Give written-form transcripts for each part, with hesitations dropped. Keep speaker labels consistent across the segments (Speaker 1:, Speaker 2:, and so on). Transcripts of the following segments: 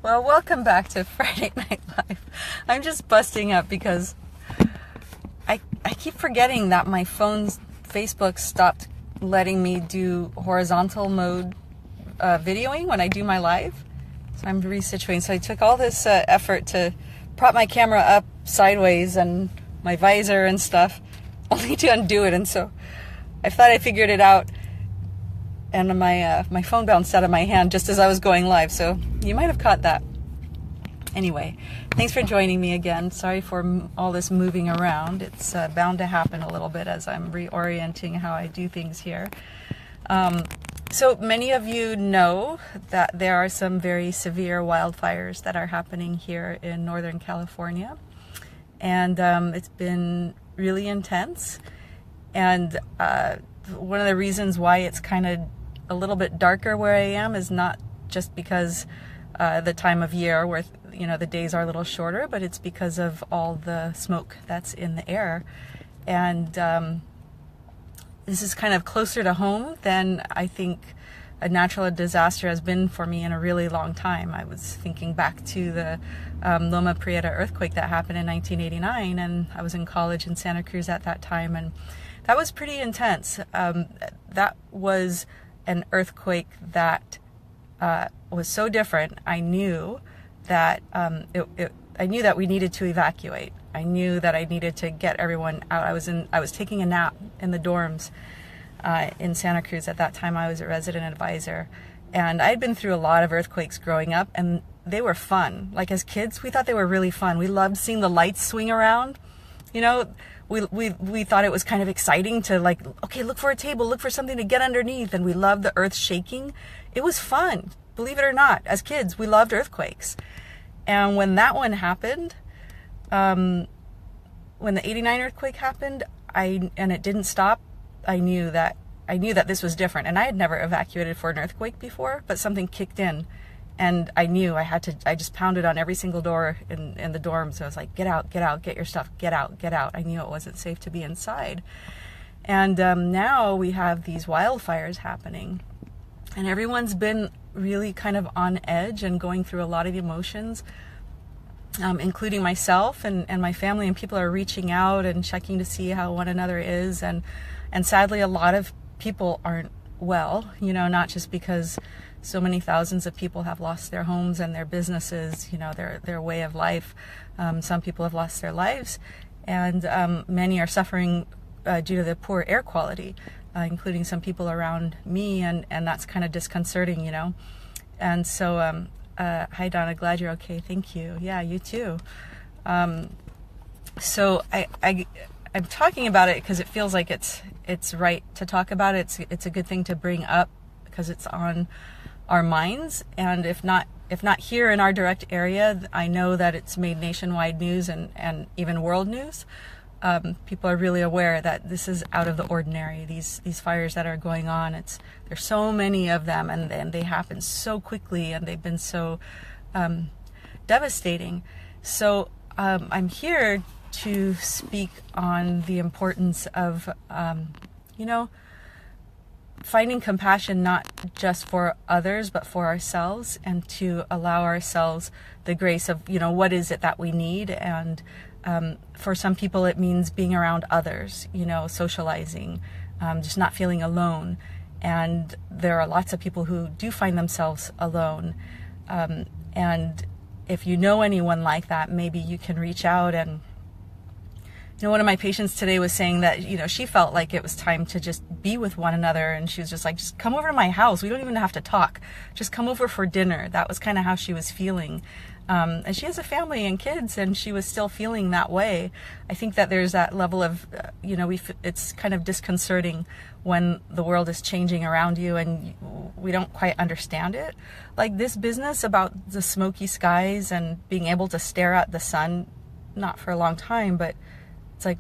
Speaker 1: Well, welcome back to Friday Night Live. I'm just busting up because I keep forgetting that my phone's Facebook stopped letting me do horizontal mode videoing when I do my live. So I'm resituating. So I took all this effort to prop my camera up sideways and my visor and stuff, only to undo it. And so I thought I figured it out, and my phone bounced out of my hand just as I was going live. So you might have caught that. Anyway, thanks for joining me again. Sorry for all this moving around. It's bound to happen a little bit as I'm reorienting how I do things here. So many of you know that there are some very severe wildfires that are happening here in Northern California. And it's been really intense. And one of the reasons why it's kind of a little bit darker where I am is not just because the time of year where the days are a little shorter, but it's because of all the smoke that's in the air. And this is kind of closer to home than I think a natural disaster has been for me in a really long time. I was thinking back to the Loma Prieta earthquake that happened in 1989, and I was in college in Santa Cruz at that time, and that was pretty intense. That was an earthquake that was so different. I knew that I knew that we needed to evacuate. I knew that I needed to get everyone out. I was taking a nap in the dorms in Santa Cruz at that time. I was a resident advisor, and I'd been through a lot of earthquakes growing up, and they were fun. Like as kids, we thought they were really fun. We loved seeing the lights swing around. We thought it was kind of exciting to okay, look for a table, look for something to get underneath, and we loved the earth shaking. It was fun, believe it or not. As kids, we loved earthquakes. And when that one happened, when the 89 earthquake happened, and it didn't stop, I knew that this was different. And I had never evacuated for an earthquake before, but something kicked in. And I knew I just pounded on every single door in the dorm. So I was like, get out, get your stuff, get out. I knew it wasn't safe to be inside. And now we have these wildfires happening. And everyone's been really kind of on edge and going through a lot of emotions, including myself and my family. And people are reaching out and checking to see how one another is. And sadly, a lot of people aren't well, not just because so many thousands of people have lost their homes and their businesses, their way of life. Some people have lost their lives, and many are suffering due to the poor air quality, including some people around me, and that's kind of disconcerting, And so, hi Donna, glad you're okay. Thank you. Yeah, you too. So I'm talking about it because it feels like it's right to talk about it. It's a good thing to bring up because it's on our minds, and if not here in our direct area, I know that it's made nationwide news and even world news. People are really aware that this is out of the ordinary. These fires that are going on, there's so many of them, and they happen so quickly, and they've been so devastating. So I'm here to speak on the importance of finding compassion not just for others but for ourselves, and to allow ourselves the grace of what is it that we need. And for some people it means being around others, socializing, just not feeling alone. And there are lots of people who do find themselves alone, and if you know anyone like that, maybe you can reach out. And one of my patients today was saying that, she felt like it was time to just be with one another. And she was just like, just come over to my house. We don't even have to talk. Just come over for dinner. That was kind of how she was feeling. And she has a family and kids, and she was still feeling that way. I think that there's that level of, it's kind of disconcerting when the world is changing around you and we don't quite understand it. Like this business about the smoky skies and being able to stare at the sun, not for a long time, but it's like,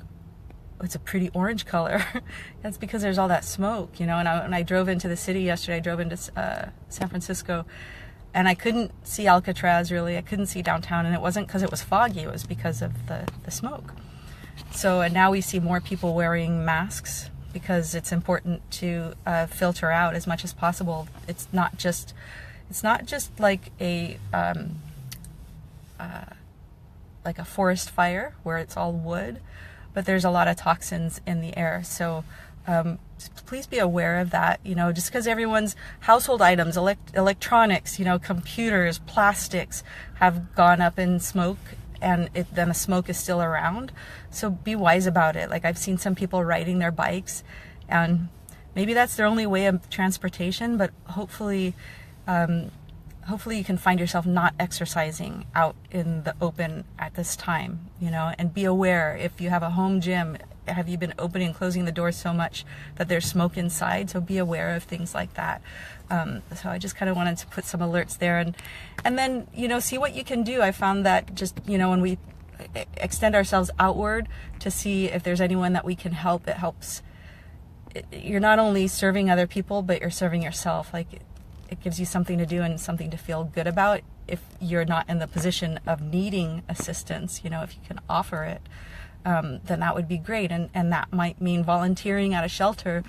Speaker 1: it's a pretty orange color. That's because there's all that smoke, and when I drove into the city yesterday, I drove into San Francisco, and I couldn't see Alcatraz really. I couldn't see downtown, and it wasn't because it was foggy. It was because of the smoke. So, and now we see more people wearing masks because it's important to filter out as much as possible. It's not just like a forest fire where it's all wood, but there's a lot of toxins in the air. So please be aware of that. Just because everyone's household items, electronics, computers, plastics have gone up in smoke, and then the smoke is still around. So be wise about it. Like, I've seen some people riding their bikes, and maybe that's their only way of transportation, but hopefully you can find yourself not exercising out in the open at this time, and be aware. If you have a home gym, have you been opening and closing the doors so much that there's smoke inside? So be aware of things like that. So I just kind of wanted to put some alerts there, and then, see what you can do. I found that just, when we extend ourselves outward to see if there's anyone that we can help, it helps. You're not only serving other people, but you're serving yourself. Like, it gives you something to do and something to feel good about if you're not in the position of needing assistance. If you can offer it, then that would be great. And that might mean volunteering at a shelter.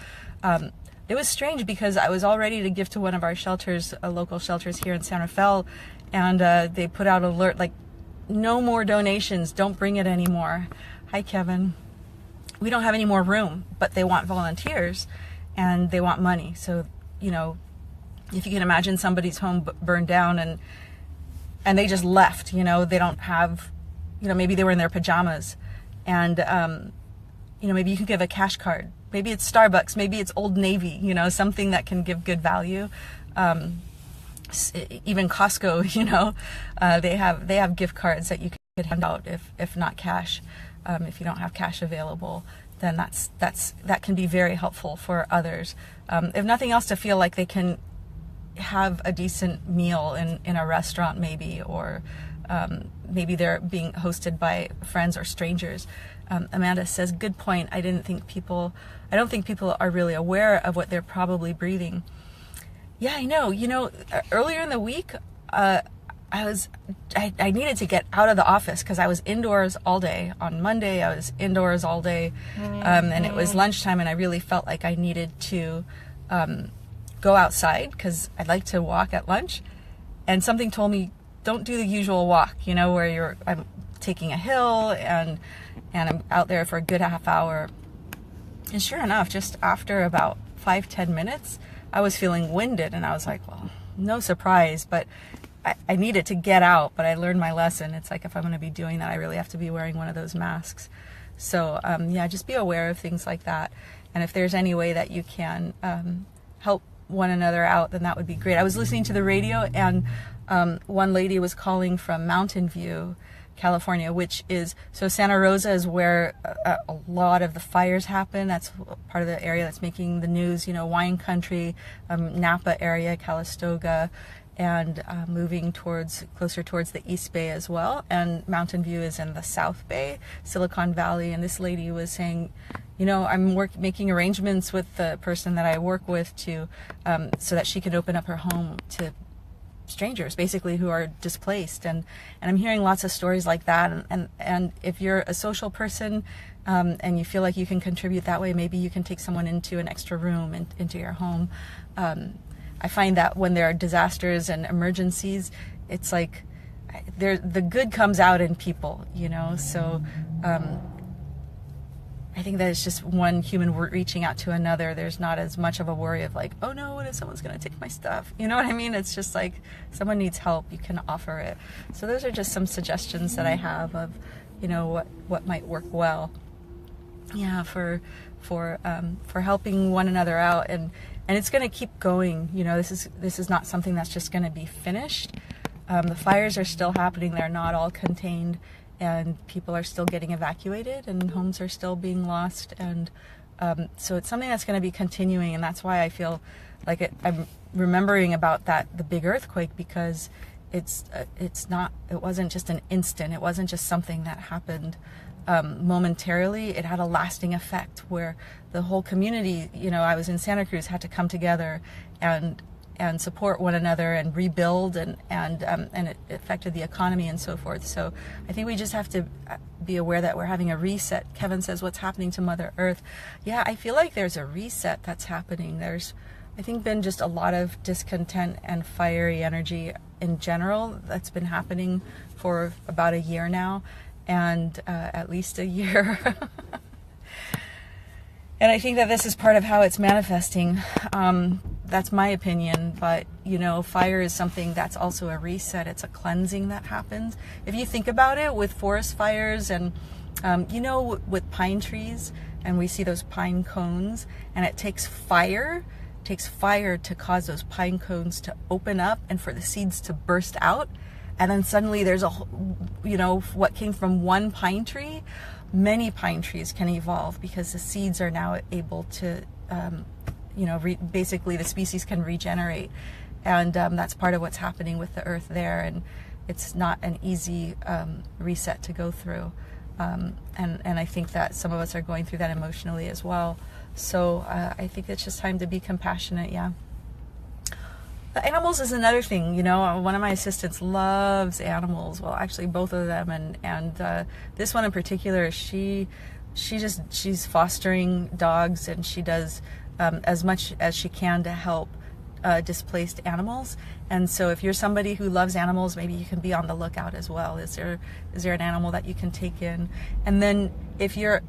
Speaker 1: It was strange because I was all ready to give to one of our shelters, local shelters here in San Rafael, and they put out an alert like, no more donations, don't bring it anymore. Hi, Kevin. We don't have any more room, but they want volunteers and they want money. So, if you can imagine somebody's home burned down and they just left, they don't have, maybe they were in their pajamas, and, maybe you can give a cash card. Maybe it's Starbucks, maybe it's Old Navy, something that can give good value. Even Costco, they have gift cards that you could hand out if not cash. If you don't have cash available, then that can be very helpful for others. If nothing else, to feel like they can have a decent meal in a restaurant, maybe, or maybe they're being hosted by friends or strangers. Amanda says, good point. I don't think people are really aware of what they're probably breathing. Yeah, I know. Earlier in the week, I needed to get out of the office because I was indoors all day. On Monday, I was indoors all day, and it was lunchtime, and I really felt like I needed to go outside because I'd like to walk at lunch. And something told me, don't do the usual walk, where I'm taking a hill and I'm out there for a good half hour. And sure enough, just after about 5-10 minutes, I was feeling winded, and I was like, well, no surprise, but I needed to get out. But I learned my lesson. It's like, if I'm going to be doing that, I really have to be wearing one of those masks. So just be aware of things like that. And if there's any way that you can help one another out, then that would be great. I was listening to the radio, and one lady was calling from Mountain View, California, which is, so Santa Rosa is where a lot of the fires happen. That's part of the area that's making the news, wine country, Napa area, Calistoga, and moving closer towards the East Bay as well. And Mountain View is in the South Bay, Silicon Valley. And this lady was saying, I'm making arrangements with the person that I work with to, so that she can open up her home to strangers, basically, who are displaced. And I'm hearing lots of stories like that. And if you're a social person, and you feel like you can contribute that way, maybe you can take someone into an extra room and into your home. I find that when there are disasters and emergencies, it's like the good comes out in people, so I think that it's just one human reaching out to another. There's not as much of a worry of like, oh no, what if someone's going to take my stuff? You know what I mean? It's just like, someone needs help, you can offer it. So those are just some suggestions that I have of, what might work well. Yeah, for helping one another out, and it's going to keep going. This is not something that's just going to be finished. The fires are still happening; they're not all contained, and people are still getting evacuated, and homes are still being lost, and so it's something that's going to be continuing, and that's why I feel like I'm remembering about the big earthquake, because it wasn't just an instant, it wasn't just something that happened momentarily. It had a lasting effect where the whole community, I was in Santa Cruz, had to come together and and support one another and rebuild, and it affected the economy and so forth. So I think we just have to be aware that we're having a reset. Kevin says, what's happening to Mother Earth? Yeah, I feel like there's a reset that's happening. There's, I think, been just a lot of discontent and fiery energy in general that's been happening for about a year now, and at least a year. And I think that this is part of how it's manifesting. That's my opinion, but you know, fire is something that's also a reset. It's a cleansing that happens. If you think about it, with forest fires and you know, with pine trees, and we see those pine cones, and it takes fire to cause those pine cones to open up and for the seeds to burst out, and then suddenly there's a, you know, what came from one pine tree, many pine trees can evolve because the seeds are now able to you know, basically the species can regenerate, and that's part of what's happening with the earth there, and it's not an easy reset to go through, and I think that some of us are going through that emotionally as well. So I think it's just time to be compassionate. Yeah. The animals is another thing. You know, one of my assistants loves animals. Well, actually both of them, and this one in particular, she's fostering dogs, and she does as much as she can to help displaced animals. And so if you're somebody who loves animals, maybe you can be on the lookout as well. Is there an animal that you can take in? And then if you're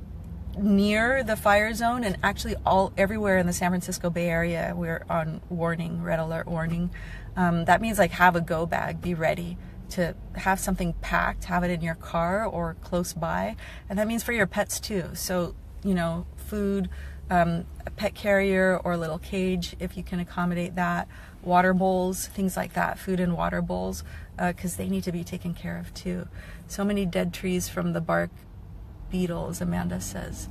Speaker 1: near the fire zone, and actually everywhere in the San Francisco Bay Area, we're on warning, red alert warning. That means like have a go bag, be ready to have something packed, have it in your car or close by. And that means for your pets too. So, you know, food, a pet carrier or a little cage if you can accommodate that, water bowls, things like that, food and water bowls, because they need to be taken care of too. So many dead trees from the bark beetles, Amanda says.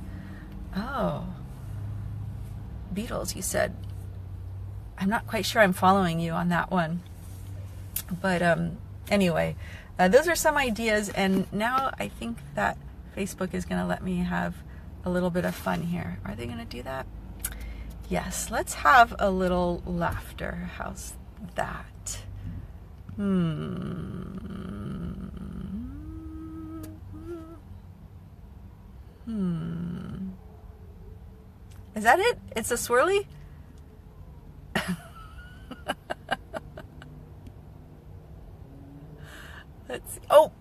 Speaker 1: Oh, beetles, you said. I'm not quite sure I'm following you on that one. But anyway, those are some ideas, and now I think that Facebook is going to let me have a little bit of fun here. Are they going to do that? Yes, let's have a little laughter. How's that? Is that it? It's a swirly? Let's see. Oh!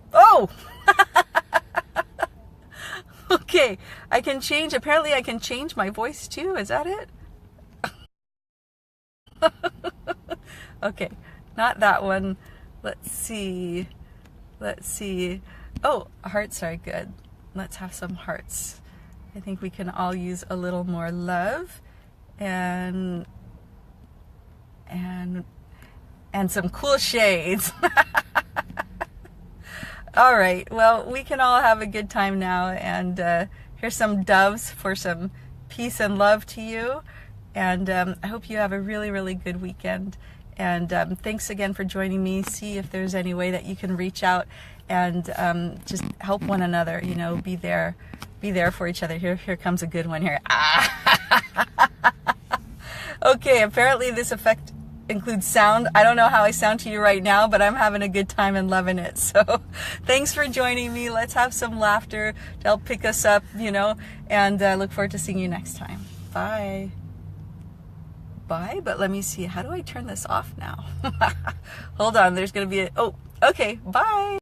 Speaker 1: Okay, I can change, apparently I can change my voice too. Is that it? Okay, not that one. Let's see. Oh, hearts are good. Let's have some hearts. I think we can all use a little more love and some cool shades. All right, well, we can all have a good time now, and here's some doves for some peace and love to you, and I hope you have a really, really good weekend, and thanks again for joining me. See if there's any way that you can reach out and just help one another, you know, be there for each other. Here comes a good one here. Okay, apparently this effect includes sound. I don't know how I sound to you right now, but I'm having a good time and loving it. So thanks for joining me. Let's have some laughter to help pick us up, you know, and look forward to seeing you next time. Bye. Bye, but let me see. How do I turn this off now? Hold on. There's going to be oh, okay. Bye.